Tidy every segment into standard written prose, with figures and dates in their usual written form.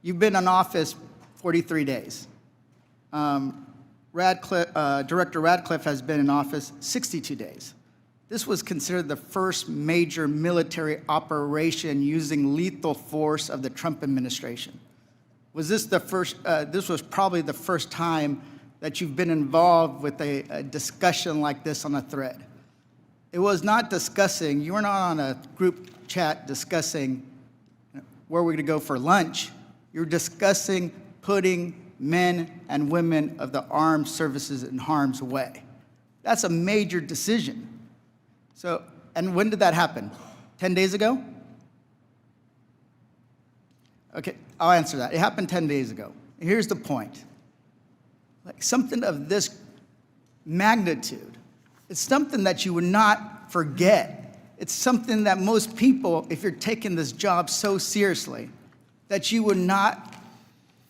You've been in office 43 days. Director Radcliffe has been in office 62 days. This was considered the first major military operation using lethal force of the Trump administration. Was this the first, this was probably the first time that you've been involved with a discussion like this on a thread. It was not discussing, you were not on a group chat discussing where we're gonna go for lunch. You're discussing putting men and women of the armed services in harm's way. That's a major decision. So, and when did that happen? 10 days ago? Okay, I'll answer that. It happened 10 days ago. Here's the point. Like something of this magnitude, it's something that you would not forget. It's something that most people, if you're taking this job so seriously, that you would not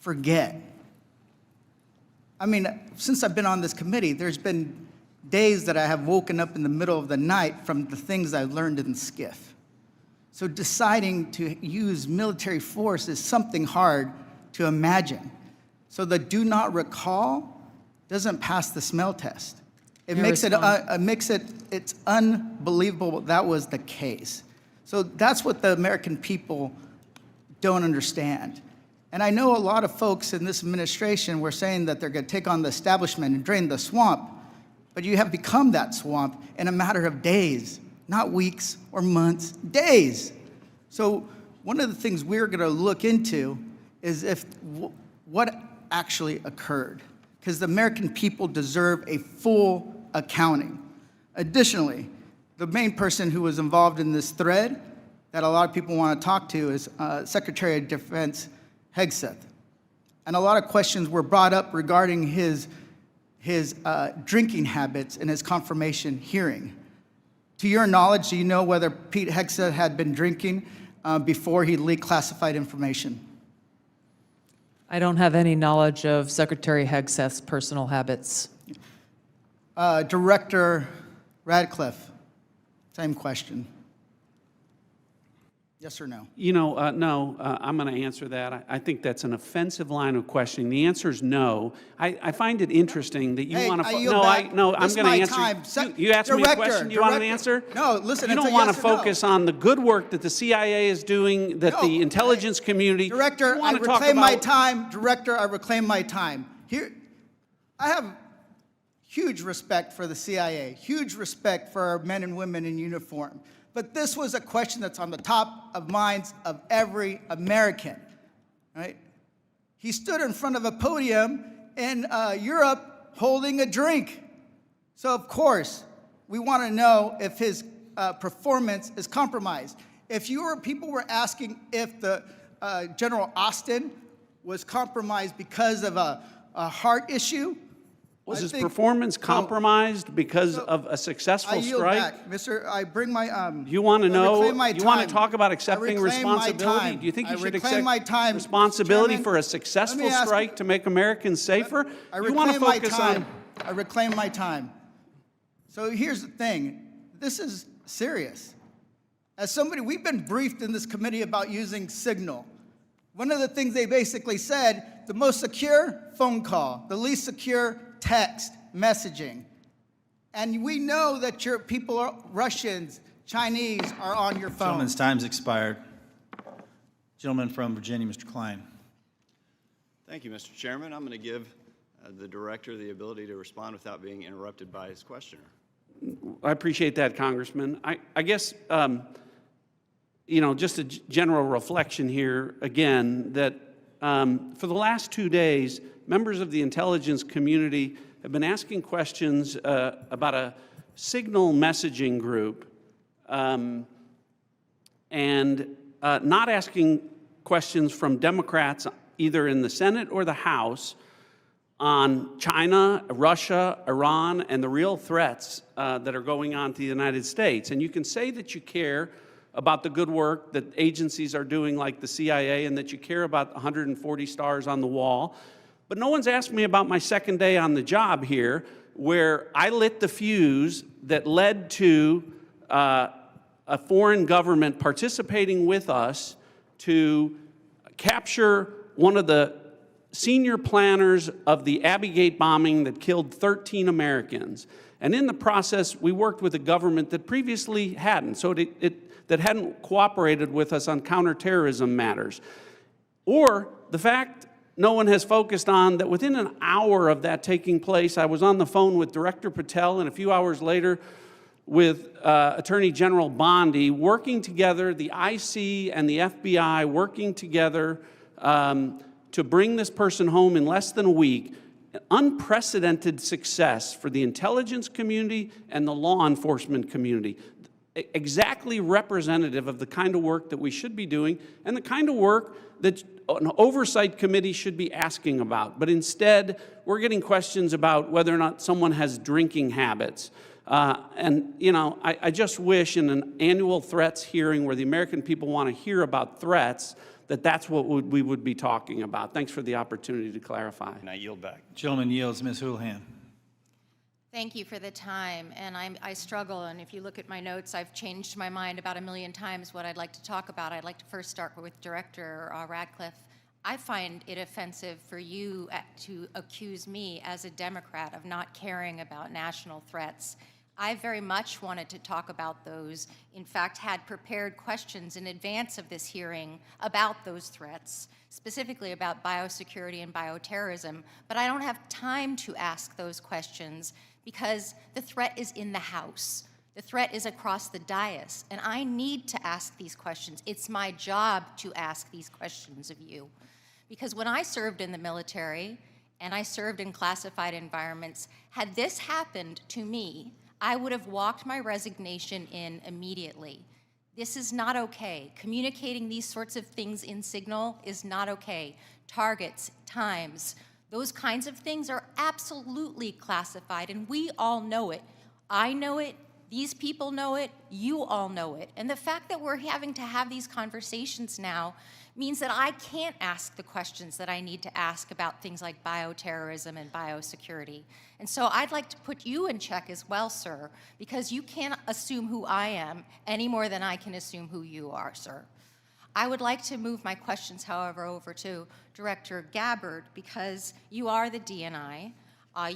forget. I mean, since I've been on this committee, there's been days that I have woken up in the middle of the night from the things I learned in SCIF. So deciding to use military force is something hard to imagine. So the do not recall doesn't pass the smell test. It makes it, it's unbelievable that was the case. So that's what the American people don't understand. And I know a lot of folks in this administration were saying that they're gonna take on the establishment and drain the swamp, but you have become that swamp in a matter of days, not weeks or months, days. So one of the things we're gonna look into is what actually occurred, because the American people deserve a full accounting. Additionally, the main person who was involved in this thread that a lot of people want to talk to is Secretary of Defense Hegseth. And a lot of questions were brought up regarding his drinking habits in his confirmation hearing. To your knowledge, do you know whether Pete Hegseth had been drinking before he leaked classified information? I don't have any knowledge of Secretary Hegseth's personal habits. Director Radcliffe, same question. Yes or no? You know, no, I'm going to answer that. I think that's an offensive line of questioning. The answer is no. I find it interesting that you want to. No, I'm going to answer. You asked me a question. You want an answer? No, listen. You don't want to focus on the good work that the CIA is doing, that the intelligence community. Director, I reclaim my time. Director, I reclaim my time. Here, I have huge respect for the CIA, huge respect for our men and women in uniform. But this was a question that's on the top of minds of every American, right? He stood in front of a podium in Europe holding a drink. So of course, we want to know if his performance is compromised. If people were asking if the General Austin was compromised because of a heart issue, was his performance compromised because of a successful strike? I yield back, Mr. I bring my. You want to know? You want to talk about accepting responsibility? Do you think you should accept responsibility for a successful strike to make Americans safer? You want to focus on? I reclaim my time. So here's the thing. This is serious. As somebody, we've been briefed in this committee about using Signal. One of the things they basically said, the most secure phone call, the least secure text messaging. And we know that your people are Russians, Chinese are on your phone. Gentleman's time's expired. Gentleman from Virginia, Mr. Klein. Thank you, Mr. Chairman. I'm going to give the director the ability to respond without being interrupted by his questioner. I appreciate that, Congressman. I guess, you know, just a general reflection here, again, that for the last 2 days, members of the intelligence community have been asking questions about a Signal messaging group and not asking questions from Democrats either in the Senate or the House on China, Russia, Iran, and the real threats that are going on to the United States. And you can say that you care about the good work that agencies are doing like the CIA and that you care about 140 stars on the wall. But no one's asked me about my second day on the job here, where I lit the fuse that led to a foreign government participating with us to capture one of the senior planners of the Abbey Gate bombing that killed 13 Americans. And in the process, we worked with a government that previously hadn't, that hadn't cooperated with us on counterterrorism matters. Or the fact no one has focused on that within an hour of that taking place, I was on the phone with Director Patel, and a few hours later with Attorney General Bondi, working together, the IC and the FBI working together to bring this person home in less than a week. Unprecedented success for the intelligence community and the law enforcement community. Exactly representative of the kind of work that we should be doing and the kind of work that an oversight committee should be asking about. But instead, we're getting questions about whether or not someone has drinking habits. And, you know, I just wish in an annual threats hearing where the American people want to hear about threats, that's what we would be talking about. Thanks for the opportunity to clarify. And I yield back. Gentleman yields. Ms. Houlihan. Thank you for the time, and I struggle, and if you look at my notes, I've changed my mind about 1,000,000 times what I'd like to talk about. I'd like to first start with Director Radcliffe. I find it offensive for you to accuse me as a Democrat of not caring about national threats. I very much wanted to talk about those, in fact, had prepared questions in advance of this hearing about those threats, specifically about biosecurity and bioterrorism, but I don't have time to ask those questions because the threat is in the House. The threat is across the dais, and I need to ask these questions. It's my job to ask these questions of you. Because when I served in the military, and I served in classified environments, had this happened to me, I would have walked my resignation in immediately. This is not okay. Communicating these sorts of things in Signal is not okay. Targets, times, those kinds of things are absolutely classified, and we all know it. I know it, these people know it, you all know it. And the fact that we're having to have these conversations now means that I can't ask the questions that I need to ask about things like bioterrorism and biosecurity. And so I'd like to put you in check as well, sir, because you can't assume who I am any more than I can assume who you are, sir. I would like to move my questions, however, over to Director Gabbard, because you are the DNI.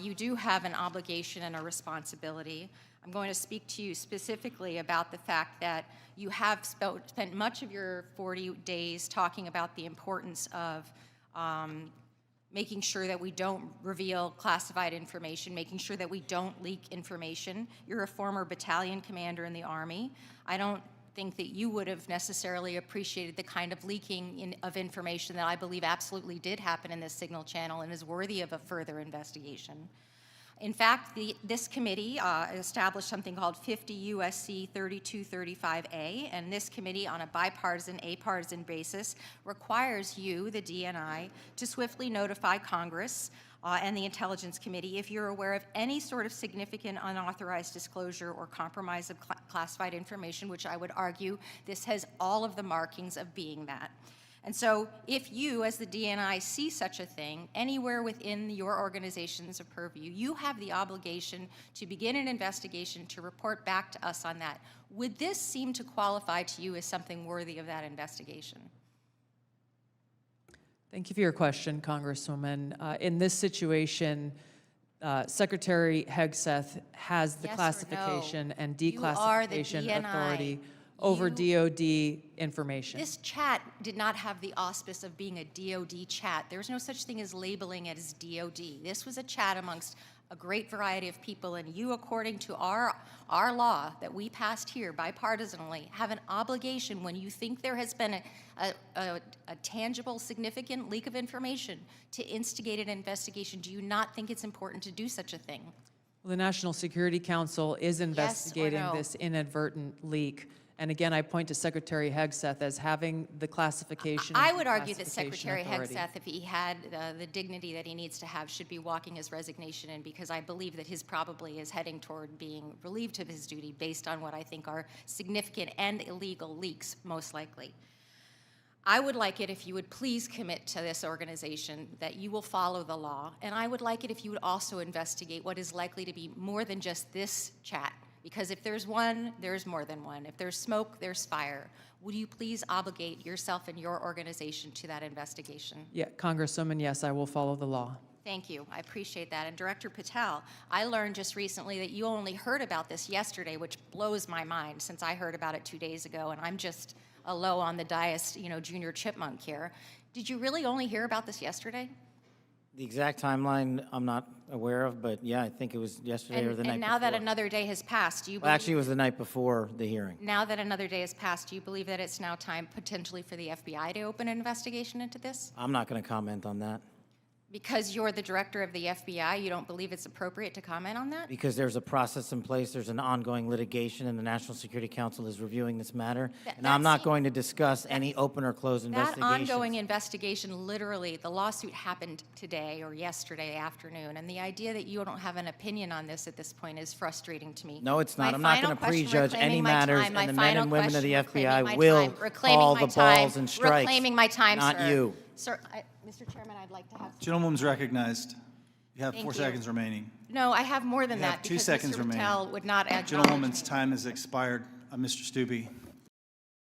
You do have an obligation and a responsibility. I'm going to speak to you specifically about the fact that you have spent much of your 40 days talking about the importance of making sure that we don't reveal classified information, making sure that we don't leak information. You're a former battalion commander in the Army. I don't think that you would have necessarily appreciated the kind of leaking of information that I believe absolutely did happen in this Signal channel and is worthy of a further investigation. In fact, this committee established something called 50 U.S.C. 3235A, and this committee, on a bipartisan, apartisan basis, requires you, the DNI, to swiftly notify Congress and the Intelligence Committee if you're aware of any sort of significant unauthorized disclosure or compromise of classified information, which I would argue this has all of the markings of being that. And so if you, as the DNI, see such a thing anywhere within your organization's purview, you have the obligation to begin an investigation to report back to us on that. Would this seem to qualify to you as something worthy of that investigation? Thank you for your question, Congresswoman. In this situation, Secretary Hegseth has the Yes or no? classification and You are the declassification DNI. authority over DOD information. This chat did not have the auspice of being a DOD chat. There's no such thing as labeling it as DOD. This was a chat amongst a great variety of people, and you, according to our law that we passed here bipartisanly, have an obligation when you think there has been a tangible, significant leak of information to instigate an investigation. Do you not think it's important to do such a thing? Well, the National Security Council is investigating no? this inadvertent leak. And again, I point to Secretary Hegseth as having the classification. I and would argue that declassification Secretary authority. Hegseth, if he had the dignity that he needs to have, should be walking his resignation in, because I believe that his probably is heading toward being relieved of his duty based on what I think are significant and illegal leaks, most likely. I would like it if you would please commit to this organization that you will follow the law, and I would like it if you would also investigate what is likely to be more than just this chat, Because if there's one, there's more than one. If there's smoke, there's fire. Would you please obligate yourself and your organization to that investigation? Yeah, Congresswoman, yes, I will follow the law. Thank you. I appreciate that. And Director Patel, I learned just recently that you only heard about this yesterday, which blows my mind since I heard about it 2 days ago, and I'm just a low on the dais, junior chipmunk here. Did you really only hear about this yesterday? The exact timeline I'm not aware of, but yeah, I think it was yesterday or the night And before. now that another day has passed, do you Well, believe? actually, it was the night before the hearing. Now that another day has passed, do you believe that it's now time potentially for the FBI to open an investigation into this? I'm not going to comment on that Because you're the director of the FBI, you don't believe it's appropriate to comment on that? because there's a process in place, there's an ongoing litigation, and the National Security Council is reviewing this matter. And I'm not going to discuss any open or closed That investigations. ongoing investigation, literally, the lawsuit happened today or yesterday afternoon, and the idea that you don't have an opinion on this at this point is frustrating to me. No, it's not. My I'm not final going to question, prejudge any reclaiming my matters, time, my and the men final and women of the question, reclaiming FBI my will time, reclaiming call my the time, balls and strikes. Reclaiming my time, Not sir. you. Sir, Mr. Chairman, I'd like to have. Gentlewoman's recognized. You have Thank 4 you. seconds remaining. No, I have more than You have that 2 because seconds Mr. remaining. Patel would not acknowledge Gentlewoman's me. time has expired. Mr. Stubbe.